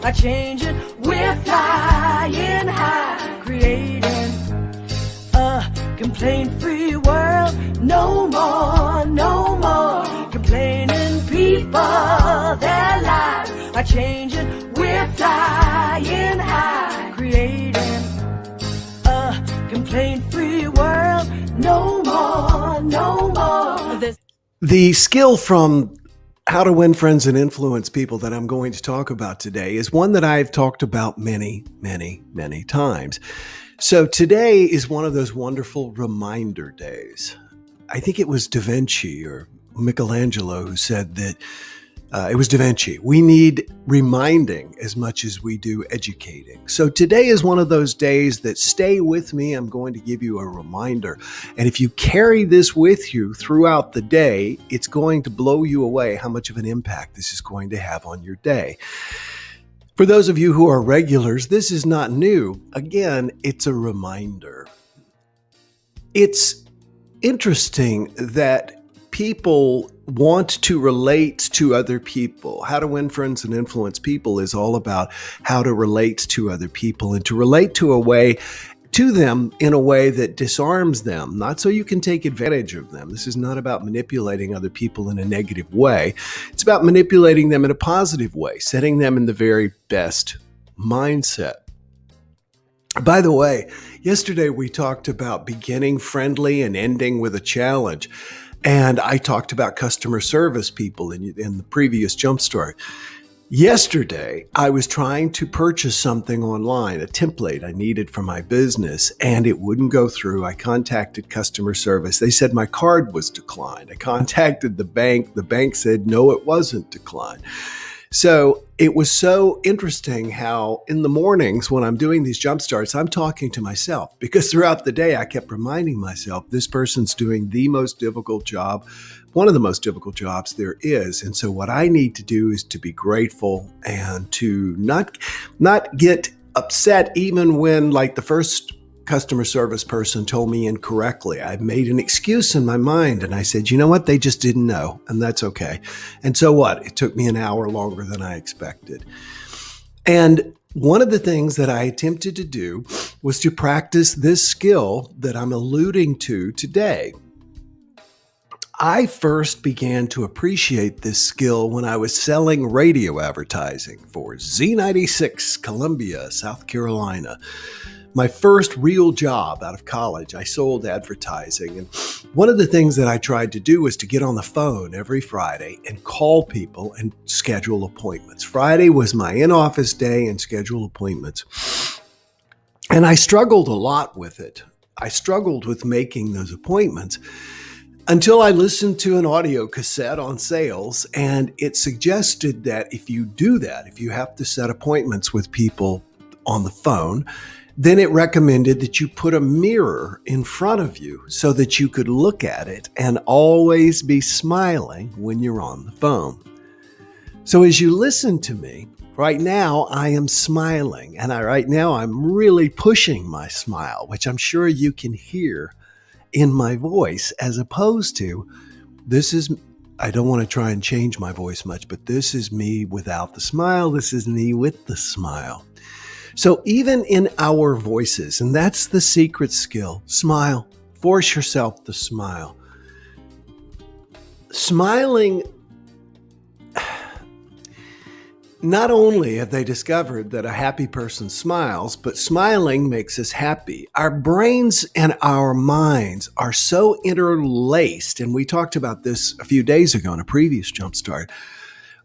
are changing. We're flying high, creating a complaint-free world. No more, no more complaining people. Their lives are changing. We're flying high, creating a complaint-free world. No more, no more. The skill from How to Win Friends and Influence People that I'm going to talk about today is one that I've talked about many, many, many times. So today is one of those wonderful reminder days. I think it was Da Vinci or Michelangelo who said that it was Da Vinci. We need reminding as much as we do educating. So today is one of those days that stay with me. I'm going to give you a reminder. And if you carry this with you throughout the day, it's going to blow you away how much of an impact this is going to have on your day. For those of you who are regulars, this is not new. Again, it's a reminder. It's interesting that people want to relate to other people. How to Win Friends and Influence People is all about how to relate to other people and to relate to them in a way that disarms them, not so you can take advantage of them. This is not about manipulating other people in a negative way. It's about manipulating them in a positive way, setting them in the very best mindset. By the way, yesterday we talked about beginning friendly and ending with a challenge. And I talked about customer service people in the previous JumpStart. Yesterday, I was trying to purchase something online, a template I needed for my business, and it wouldn't go through. I contacted customer service. They said my card was declined. I contacted the bank. The bank said, no, it wasn't declined. So it was so interesting how in the mornings when I'm doing these jump starts, I'm talking to myself because throughout the day, I kept reminding myself this person's doing the most difficult job, one of the most difficult jobs there is. And so what I need to do is to be grateful and to not get upset even when like the first customer service person told me incorrectly. I made an excuse in my mind and I said, you know what? They just didn't know, and that's okay. And so what? It took me an hour longer than I expected. And one of the things that I attempted to do was to practice this skill that I'm alluding to today. I first began to appreciate this skill when I was selling radio advertising for Z96 Columbia, South Carolina. My first real job out of college, I sold advertising. And one of the things that I tried to do was to get on the phone every Friday and call people and schedule appointments. Friday was my in-office day and schedule appointments. And I struggled a lot with it. I struggled with making those appointments until I listened to an audio cassette on sales, and it suggested that if you do that, if you have to set appointments with people on the phone, then it recommended that you put a mirror in front of you so that you could look at it and always be smiling when you're on the phone. So as you listen to me, right now I am smiling, and right now I'm really pushing my smile, which I'm sure you can hear in my voice, as opposed to I don't want to try and change my voice much, but this is me without the smile. This is me with the smile. So even in our voices, and that's the secret skill, smile, force yourself to smile. Smiling, not only have they discovered that a happy person smiles, but smiling makes us happy. Our brains and our minds are so interlaced, and we talked about this a few days ago in a previous JumpStart,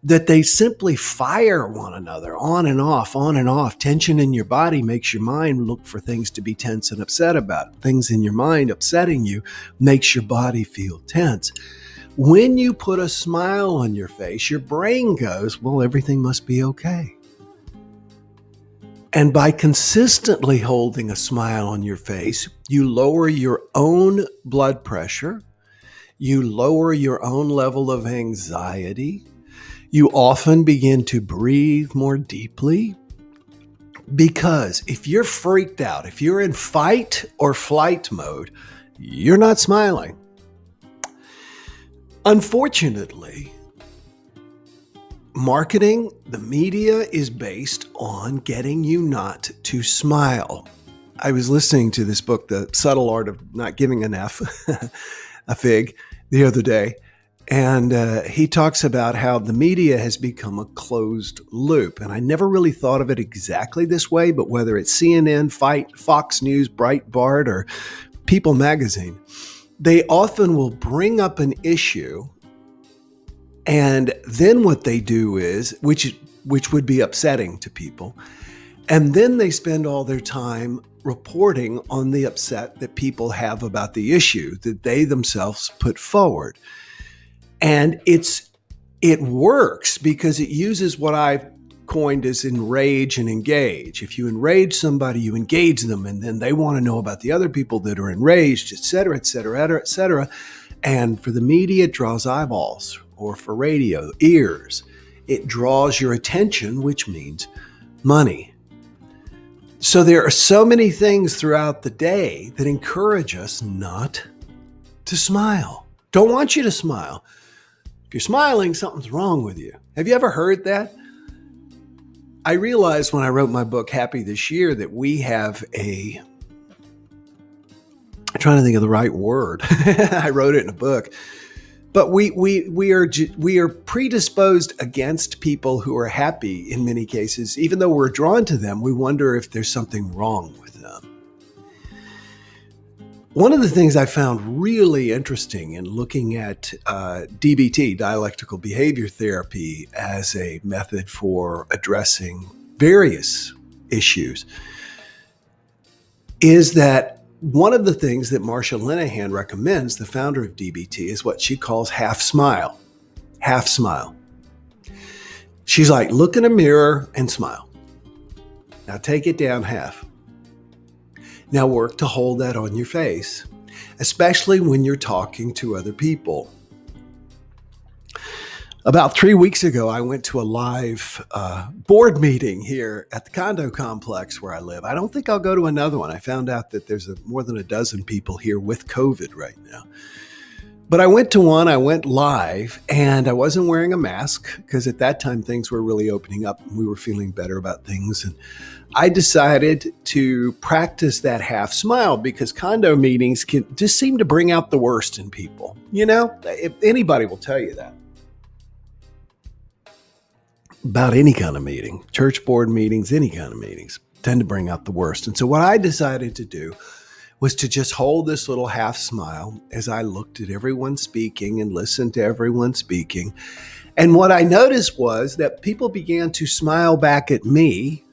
that they simply fire one another on and off, on and off. Tension in your body makes your mind look for things to be tense and upset about. Things in your mind upsetting you makes your body feel tense. When you put a smile on your face, your brain goes, well, everything must be okay. And by consistently holding a smile on your face, you lower your own blood pressure, you lower your own level of anxiety. You often begin to breathe more deeply, because if you're freaked out, if you're in fight or flight mode, you're not smiling. Unfortunately, marketing, the media is based on getting you not to smile. I was listening to this book, The Subtle Art of Not Giving an F, a fig, the other day. And he talks about how the media has become a closed loop. And I never really thought of it exactly this way, but whether it's CNN, Fox News, Breitbart, or People magazine, they often will bring up an issue. And then what they do is, which would be upsetting to people, and then they spend all their time reporting on the upset that people have about the issue that they themselves put forward. And it works because it uses what I've coined as enrage and engage. If you enrage somebody, you engage them, and then they want to know about the other people that are enraged, et cetera, et cetera, et cetera. And for the media, it draws eyeballs, or for radio, ears. It draws your attention, which means money. So there are so many things throughout the day that encourage us not to smile. Don't want you to smile. If you're smiling, something's wrong with you. Have you ever heard that? I realized when I wrote my book, Happy This Year, that we have I'm trying to think of the right word. I wrote it in a book. But we are predisposed against people who are happy in many cases. Even though we're drawn to them, we wonder if there's something wrong with them. One of the things I found really interesting in looking at DBT, dialectical behavior therapy, as a method for addressing various issues, is that one of the things that Marsha Linehan recommends, the founder of DBT, is what she calls half smile. Half smile. She's like, look in a mirror and smile. Now take it down half. Now work to hold that on your face, especially when you're talking to other people. About 3 weeks ago, I went to a live board meeting here at the condo complex where I live. I don't think I'll go to another one. I found out that there's more than a dozen people here with COVID right now. But I went to one, I went live, and I wasn't wearing a mask because at that time things were really opening up and we were feeling better about things. And I decided to practice that half smile because condo meetings can just seem to bring out the worst in people. You know, if anybody will tell you that. About any kind of meeting, church board meetings, any kind of meetings, tend to bring out the worst. And so what I decided to do was to just hold this little half smile as I looked at everyone speaking and listened to everyone speaking. And what I noticed was that people began to smile back at me,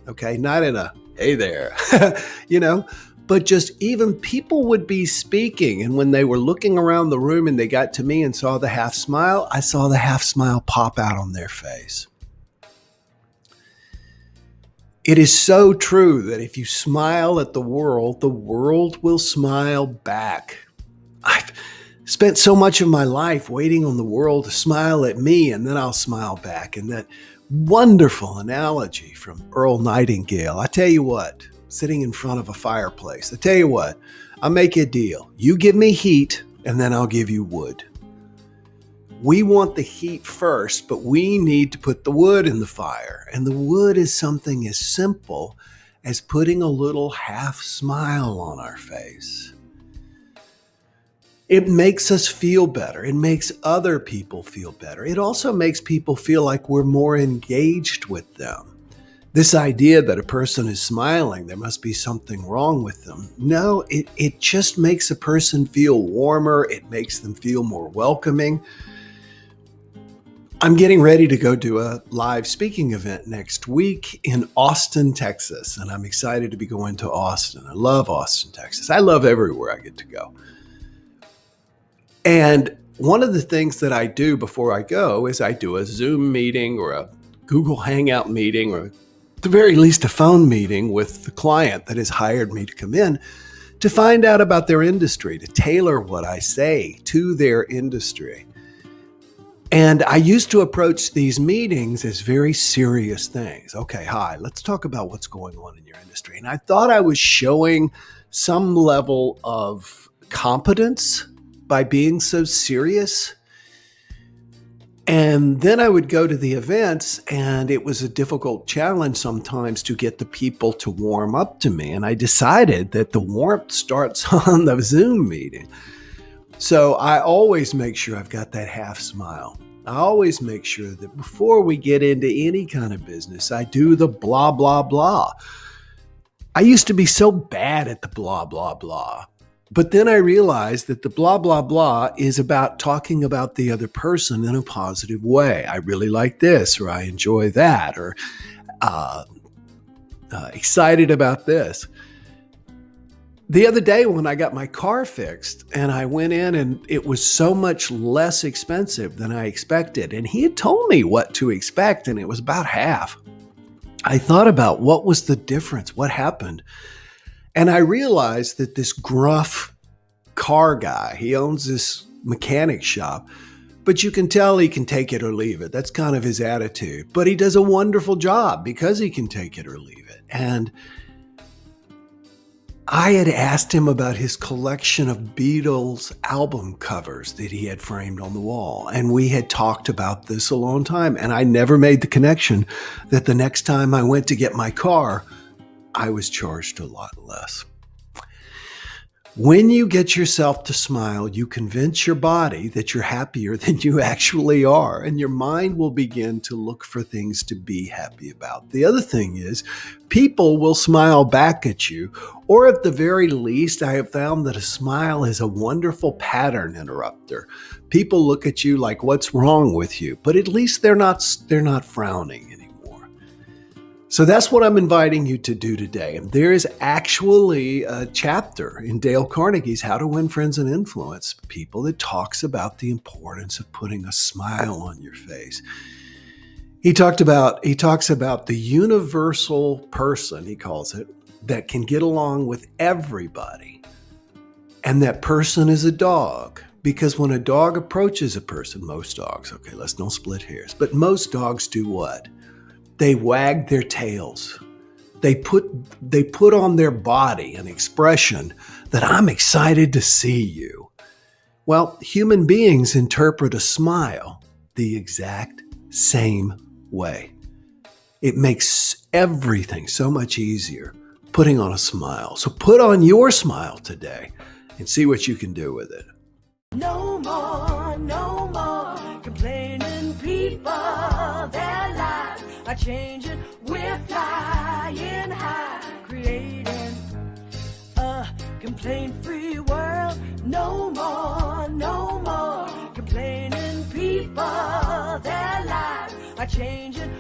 okay, not in a, hey there, but just even people would be speaking. And when they were looking around the room and they got to me and saw the half smile, I saw the half smile pop out on their face. It is so true that if you smile at the world will smile back. I've spent so much of my life waiting on the world to smile at me, and then I'll smile back. And that wonderful analogy from Earl Nightingale, I tell you what, sitting in front of a fireplace, I tell you what, I'll make you a deal. You give me heat, and then I'll give you wood. We want the heat first, but we need to put the wood in the fire. And the wood is something as simple as putting a little half smile on our face. It makes us feel better. It makes other people feel better. It also makes people feel like we're more engaged with them. This idea that a person is smiling, there must be something wrong with them. No, it just makes a person feel warmer. It makes them feel more welcoming. I'm getting ready to go do a live speaking event next week in Austin, Texas, and I'm excited to be going to Austin. I love Austin, Texas. I love everywhere I get to go. And one of the things that I do before I go is I do a Zoom meeting or a Google Hangout meeting, or at the very least a phone meeting with the client that has hired me to come in to find out about their industry, to tailor what I say to their industry. And I used to approach these meetings as very serious things. Okay, hi, let's talk about what's going on in your industry. And I thought I was showing some level of competence by being so serious. And then I would go to the events, and it was a difficult challenge sometimes to get the people to warm up to me. And I decided that the warmth starts on the Zoom meeting. So I always make sure I've got that half smile. I always make sure that before we get into any kind of business, I do the blah, blah, blah. I used to be so bad at the blah, blah, blah. But then I realized that the blah, blah, blah is about talking about the other person in a positive way. I really like this, or I enjoy that, or excited about this. The other day when I got my car fixed and I went in and it was so much less expensive than I expected. And he had told me what to expect and it was about half. I thought about what was the difference, what happened. And I realized that this gruff car guy, he owns this mechanic shop, but you can tell he can take it or leave it. That's kind of his attitude. But he does a wonderful job because he can take it or leave it. And I had asked him about his collection of Beatles album covers that he had framed on the wall. And we had talked about this a long time. And I never made the connection that the next time I went to get my car, I was charged a lot less. When you get yourself to smile, you convince your body that you're happier than you actually are, and your mind will begin to look for things to be happy about. The other thing is, people will smile back at you, or at the very least, I have found that a smile is a wonderful pattern interrupter. People look at you like, what's wrong with you? But at least they're not frowning anymore. So that's what I'm inviting you to do today. And there is actually a chapter in Dale Carnegie's How to Win Friends and Influence People that talks about the importance of putting a smile on your face. He talks about the universal person, he calls it, that can get along with everybody. And that person is a dog. Because when a dog approaches a person, most dogs, okay, let's don't split hairs, but most dogs do what? They wag their tails. They put on their body an expression that I'm excited to see you. Well, human beings interpret a smile the exact same way. It makes everything so much easier putting on a smile. So put on your smile today and see what you can do with it. No more complaining people. Their lives are changing. We're flying high, creating a complaint-free world. No more complaining people. Their lives are changing.